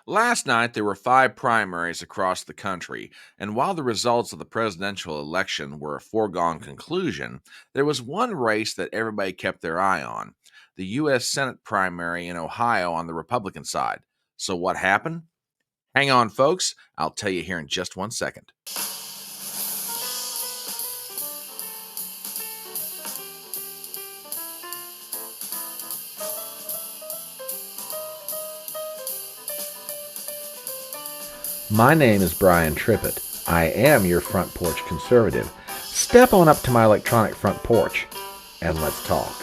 Last night, there were five primaries across the country, and while the results of the presidential election were a foregone conclusion, there was one race that everybody kept their eye on: the U.S. Senate primary in Ohio on the Republican side. So, what happened? Hang on, folks. I'll tell you here in just 1 second. My name is Brian Trippett. I am your front porch conservative. Step on up to my electronic front porch and let's talk.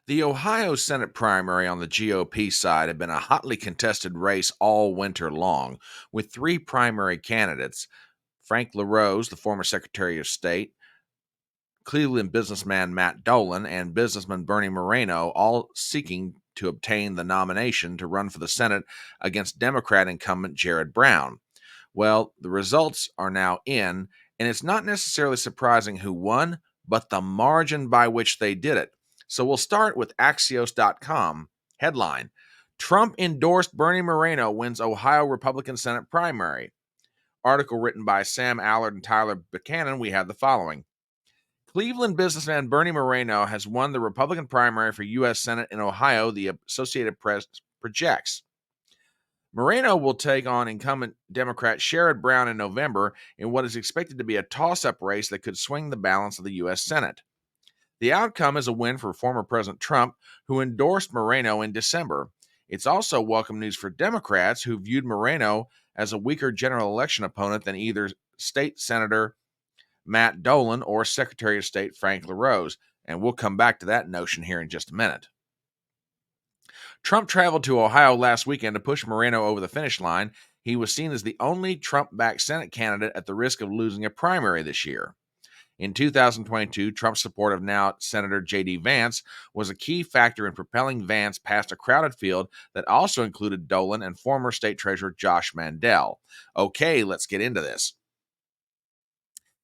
The Ohio Senate primary on the GOP side had been a hotly contested race all winter long, with three primary candidates: Frank LaRose, the former Secretary of State, Cleveland businessman Matt Dolan, and businessman Bernie Moreno, all seeking to obtain the nomination to run for the Senate against Democrat incumbent Jared Brown. Well, the results are now in, and it's not necessarily surprising who won, but the margin by which they did it. So we'll start with Axios.com. Headline: Trump endorsed Bernie Moreno wins Ohio Republican Senate primary. Article written by Sam Allard and Tyler Buchanan. We have the following: Cleveland businessman Bernie Moreno has won the Republican primary for U.S. Senate in Ohio, the Associated Press projects. Moreno will take on incumbent Democrat Sherrod Brown in November in what is expected to be a toss-up race that could swing the balance of the U.S. Senate. The outcome is a win for former President Trump, who endorsed Moreno in December. It's also welcome news for Democrats, who viewed Moreno as a weaker general election opponent than either State Senator Matt Dolan or Secretary of State Frank LaRose, and we'll come back to that notion here in just a minute. Trump traveled to Ohio last weekend to push Moreno over the finish line. He was seen as the only Trump-backed Senate candidate at the risk of losing a primary this year. In 2022, Trump's support of now Senator J.D. Vance was a key factor in propelling Vance past a crowded field that also included Dolan and former State Treasurer Josh Mandel. Okay, let's get into this.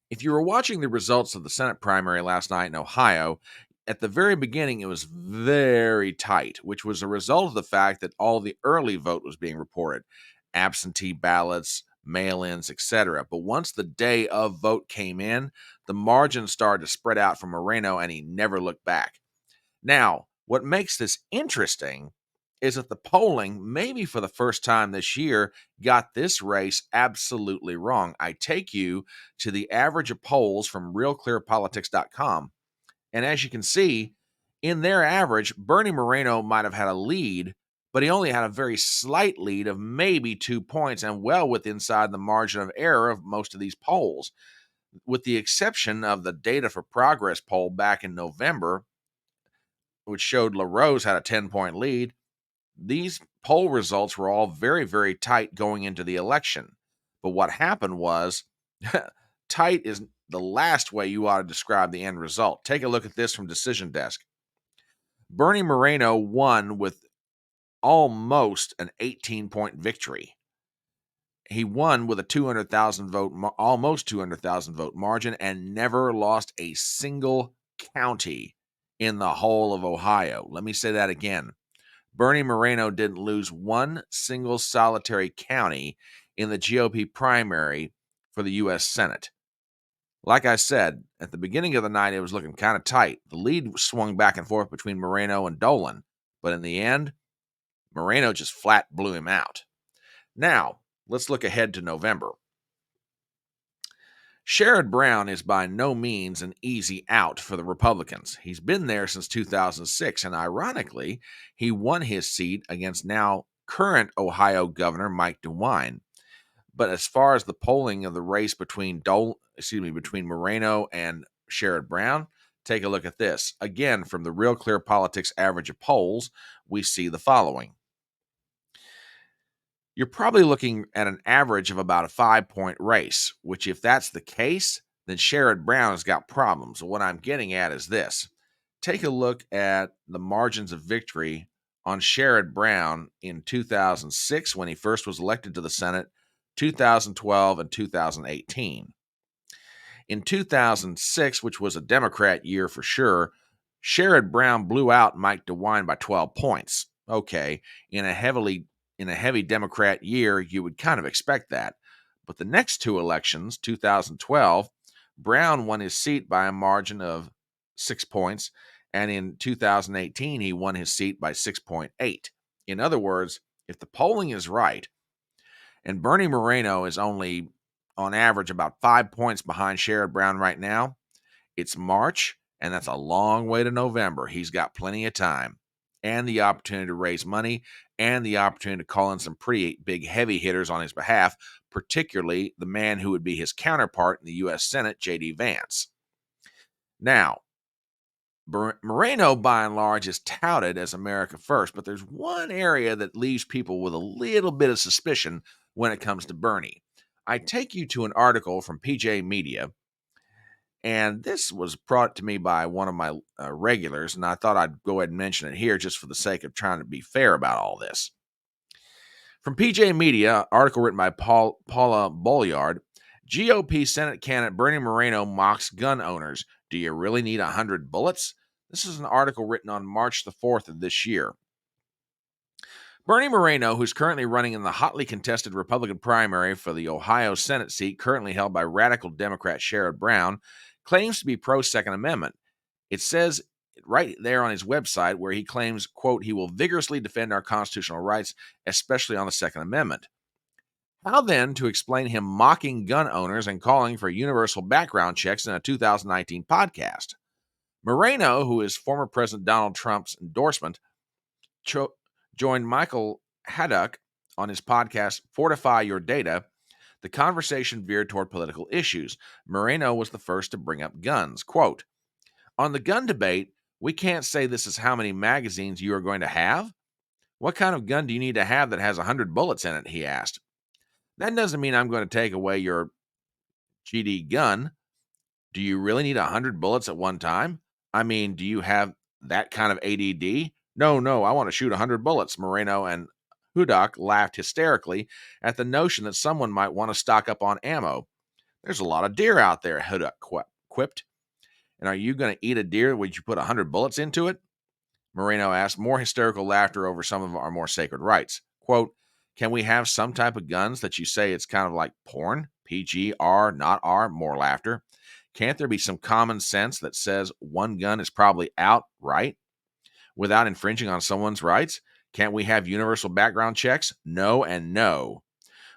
If you were watching the results of the Senate primary last night in Ohio, at the very beginning it was very tight, which was a result of the fact that all the early vote was being reported: absentee ballots, mail-ins, etc. But once the day of vote came in, the margin started to spread out for Moreno, and he never looked back. Now, what makes this interesting is that the polling, maybe for the first time this year, got this race absolutely wrong. I take you to the average of polls from realclearpolitics.com. And as you can see, in their average, Bernie Moreno might have had a lead, but he only had a very slight lead of maybe 2 points and well within inside the margin of error of most of these polls. With the exception of the Data for Progress poll back in November, which showed LaRose had a 10-point lead, these poll results were all very, very tight going into the election. But what happened was, tight is the last way you ought to describe the end result. Take a look at this from Decision Desk. Bernie Moreno won with almost an 18-point victory. He won with a 200,000 vote, almost 200,000 vote margin, and never lost a single county in the whole of Ohio. Let me say that again. Bernie Moreno didn't lose one single solitary county in the GOP primary for the U.S. Senate. Like I said, at the beginning of the night, it was looking kind of tight. The lead swung back and forth between Moreno and Dolan, but in the end, Moreno just flat blew him out. Now, let's look ahead to November. Sherrod Brown is by no means an easy out for the Republicans. He's been there since 2006, and ironically, he won his seat against now current Ohio Governor Mike DeWine. But as far as the polling of the race between Moreno and Sherrod Brown, take a look at this. Again, from the Real Clear Politics average of polls, we see the following. You're probably looking at an average of about a 5-point race, which if that's the case, then Sherrod Brown has got problems. What I'm getting at is this. Take a look at the margins of victory on Sherrod Brown in 2006 when he first was elected to the Senate, 2012, and 2018. In 2006, which was a Democrat year for sure, Sherrod Brown blew out Mike DeWine by 12 points. Okay, in a heavy Democrat year, you would kind of expect that. But the next two elections, 2012, Brown won his seat by a margin of 6 points, and in 2018, he won his seat by 6.8. In other words, if the polling is right, and Bernie Moreno is only on average about 5 points behind Sherrod Brown right now, it's March, and that's a long way to November. He's got plenty of time and the opportunity to raise money and the opportunity to call in some pretty big heavy hitters on his behalf, particularly the man who would be his counterpart in the U.S. Senate, J.D. Vance. Now, Moreno, by and large, is touted as America first, but there's one area that leaves people with a little bit of suspicion when it comes to Bernie. I take you to an article from PJ Media, and this was brought to me by one of my regulars, and I thought I'd go ahead and mention it here just for the sake of trying to be fair about all this. From PJ Media, article written by Paula Bolliard, GOP Senate candidate Bernie Moreno mocks gun owners. Do you really need 100 bullets? This is an article written on March the 4th of this year. Bernie Moreno, who's currently running in the hotly contested Republican primary for the Ohio Senate seat currently held by radical Democrat Sherrod Brown, claims to be pro-Second Amendment. It says right there on his website where he claims, quote, he will vigorously defend our constitutional rights, especially on the Second Amendment. How then to explain him mocking gun owners and calling for universal background checks in a 2019 podcast? Moreno, who is former President Donald Trump's endorsement, joined Michael Haddock on his podcast, Fortify Your Data. The conversation veered toward political issues. Moreno was the first to bring up guns. Quote, on the gun debate, we can't say this is how many magazines you are going to have. What kind of gun do you need to have that has 100 bullets in it, he asked. That doesn't mean I'm going to take away your GD gun. Do you really need 100 bullets at one time? I mean, do you have that kind of ADD? No, I want to shoot 100 bullets. Moreno and Hudak laughed hysterically at the notion that someone might want to stock up on ammo. There's a lot of deer out there, Hudak quipped. And are you going to eat a deer when you put 100 bullets into it? Moreno asked, more hysterical laughter over some of our more sacred rights. Quote, can we have some type of guns that you say it's kind of like porn? PG, R, not R, more laughter. Can't there be some common sense that says one gun is probably out, right? Without infringing on someone's rights? Can't we have universal background checks? No and no.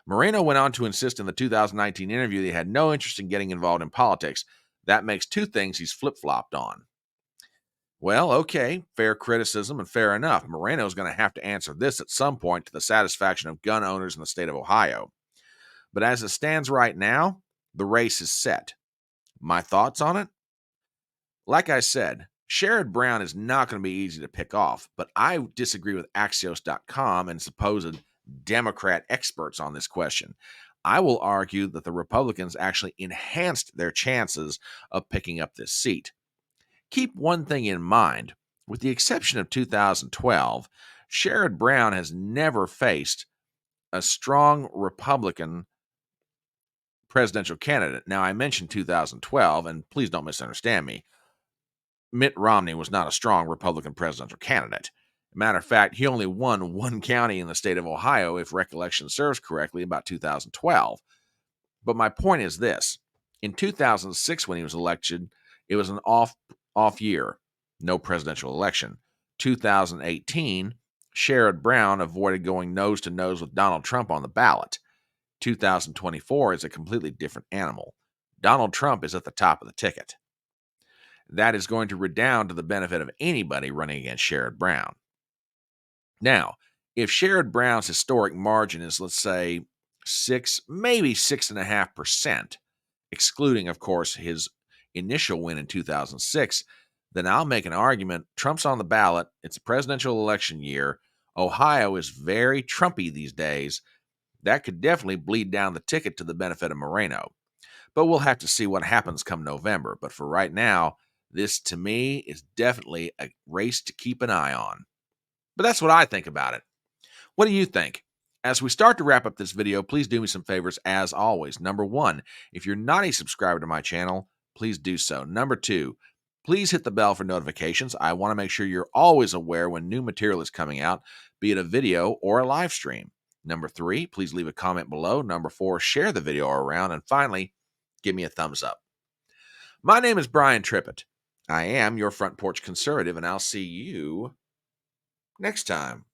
Moreno went on to insist in the 2019 interview that he had no interest in getting involved in politics. That makes two things he's flip-flopped on. Well, okay, fair criticism and fair enough. Moreno's going to have to answer this at some point to the satisfaction of gun owners in the state of Ohio. But as it stands right now, the race is set. My thoughts on it? Like I said, Sherrod Brown is not going to be easy to pick off, but I disagree with Axios.com and supposed Democrat experts on this question. I will argue that the Republicans actually enhanced their chances of picking up this seat. Keep one thing in mind. With the exception of 2012, Sherrod Brown has never faced a strong Republican presidential candidate. Now, I mentioned 2012, and please don't misunderstand me. Mitt Romney was not a strong Republican presidential candidate. Matter of fact, he only won one county in the state of Ohio, if recollection serves correctly, about 2012. But my point is this. In 2006, when he was elected, it was an off year, no presidential election. 2018, Sherrod Brown avoided going nose to nose with Donald Trump on the ballot. 2024 is a completely different animal. Donald Trump is at the top of the ticket. That is going to redound to the benefit of anybody running against Sherrod Brown. Now, if Sherrod Brown's historic margin is, let's say, 6, maybe 6.5%, excluding, of course, his initial win in 2006, then I'll make an argument. Trump's on the ballot. It's a presidential election year. Ohio is very Trumpy these days. That could definitely bleed down the ticket to the benefit of Moreno. But we'll have to see what happens come November. But for right now, this to me is definitely a race to keep an eye on. But that's what I think about it. What do you think? As we start to wrap up this video, please do me some favors as always. Number one, if you're not a subscriber to my channel, please do so. Number two, Please hit the bell for notifications. I want to make sure you're always aware when new material is coming out, be it a video or a live stream. Number 3, please leave a comment below. Number 4, share the video around. And finally, give me a thumbs up. My name is Brian Trippett. I am your front porch conservative, and I'll see you next time.